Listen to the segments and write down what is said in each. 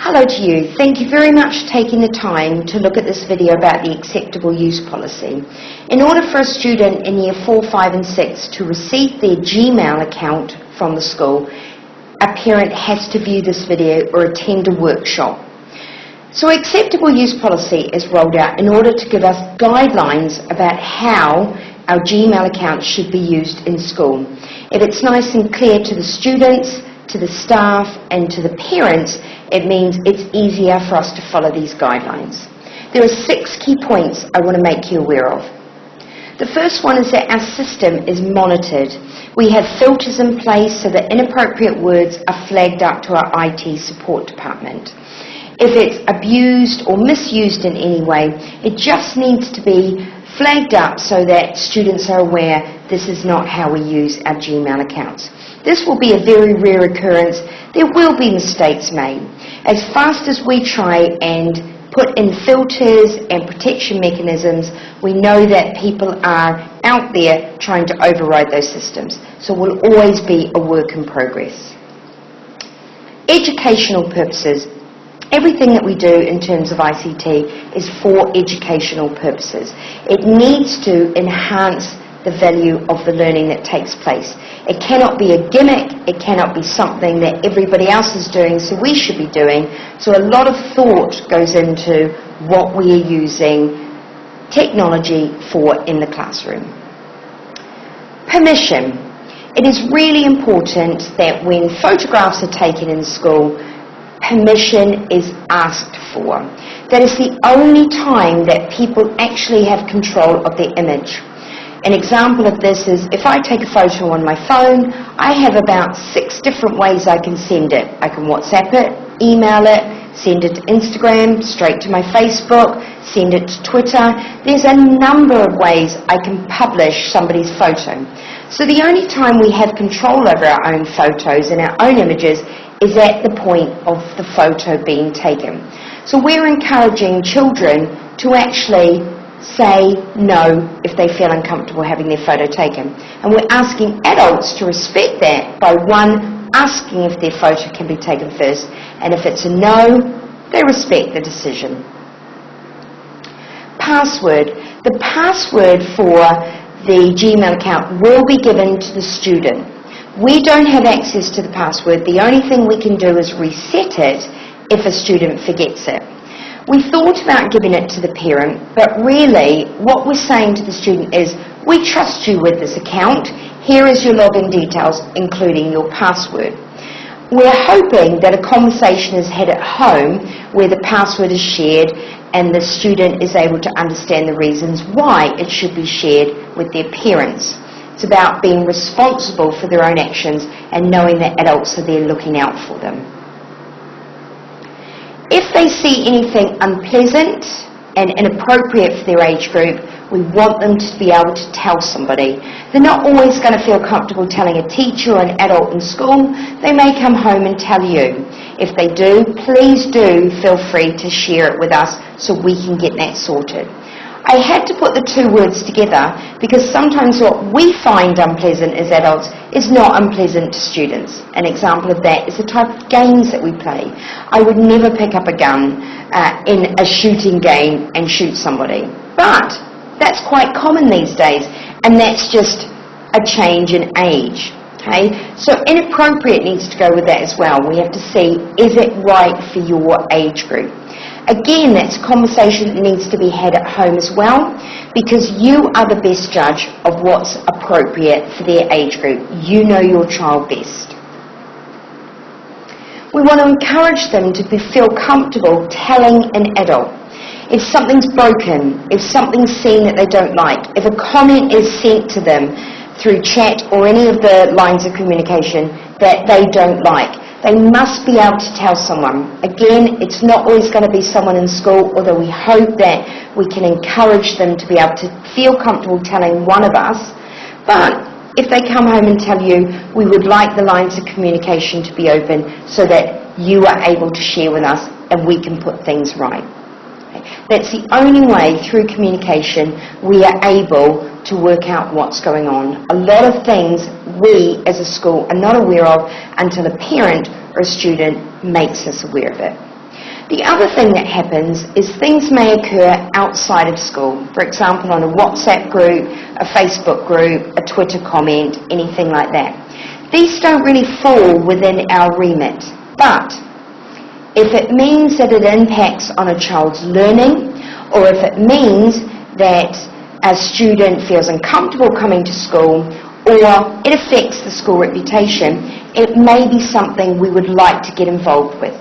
Hello to you. Thank you very much for taking the time to look at this video about the acceptable use policy. In order for a student in year 4, 5 and 6 to receive their Gmail account from the school, a parent has to view this video or attend a workshop. So acceptable use policy is rolled out in order to give us guidelines about how our Gmail account should be used in school. If it's nice and clear to the students, to the staff and to the parents, it means it's easier for us to follow these guidelines. There are 6 key points I want to make you aware of. The first one is that our system is monitored. We have filters in place so that inappropriate words are flagged up to our IT support department. If it's abused or misused in any way, it just needs to be flagged up so that students are aware this is not how we use our Gmail accounts. This will be a very rare occurrence. There will be mistakes made. As fast as we try and put in filters and protection mechanisms, we know that people are out there trying to override those systems. So it will always be a work in progress. Educational purposes. Everything that we do in terms of ICT is for educational purposes. It needs to enhance the value of the learning that takes place. It cannot be a gimmick, it cannot be something that everybody else is doing, so we should be doing. So a lot of thought goes into what we are using technology for in the classroom. Permission. It is really important that when photographs are taken in school, permission is asked for. That is the only time that people actually have control of their image. An example of this is if I take a photo on my phone, I have about 6 different ways I can send it. I can WhatsApp it, email it, send it to Instagram, straight to my Facebook, send it to Twitter. There's a number of ways I can publish somebody's photo. So the only time we have control over our own photos and our own images is at the point of the photo being taken. So we're encouraging children to actually say no if they feel uncomfortable having their photo taken. And we're asking adults to respect that by asking if their photo can be taken first, and if it's a no, they respect the decision. Password. The password for the Gmail account will be given to the student. We don't have access to the password. The only thing we can do is reset it if a student forgets it. We thought about giving it to the parent, but really what we're saying to the student is, we trust you with this account. Here is your login details, including your password. We're hoping that a conversation is had at home where the password is shared and the student is able to understand the reasons why it should be shared with their parents. It's about being responsible for their own actions and knowing that adults are there looking out for them. If they see anything unpleasant and inappropriate for their age group, we want them to be able to tell somebody. They're not always going to feel comfortable telling a teacher or an adult in school. They may come home and tell you. If they do, please do feel free to share it with us so we can get that sorted. I had to put the 2 words together because sometimes what we find unpleasant as adults is not unpleasant to students. An example of that is the type of games that we play. I would never pick up a gun in a shooting game and shoot somebody. But that's quite common these days, and that's just a change in age. Okay? So inappropriate needs to go with that as well. We have to see, is it right for your age group? Again, that's a conversation that needs to be had at home as well, because you are the best judge of what's appropriate for their age group. You know your child best. We want to encourage them to feel comfortable telling an adult. If something's broken, if something's seen that they don't like, if a comment is sent to them through chat or any of the lines of communication that they don't like, they must be able to tell someone. Again, it's not always going to be someone in school, although we hope that we can encourage them to be able to feel comfortable telling one of us. But if they come home and tell you, we would like the lines of communication to be open so that you are able to share with us and we can put things right. That's the only way through communication we are able to work out what's going on. A lot of things we as a school are not aware of until a parent or a student makes us aware of it. The other thing that happens is things may occur outside of school. For example, on a WhatsApp group, a Facebook group, a Twitter comment, anything like that. These don't really fall within our remit, but if it means that it impacts on a child's learning, or if it means that a student feels uncomfortable coming to school, or it affects the school reputation, it may be something we would like to get involved with.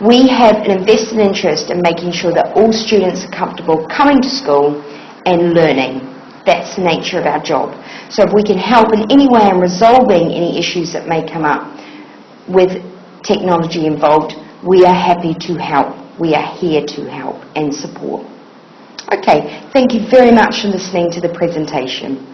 We have an invested interest in making sure that all students are comfortable coming to school and learning. That's the nature of our job. So if we can help in any way in resolving any issues that may come up with technology involved, we are happy to help. We are here to help and support. Okay, thank you very much for listening to the presentation.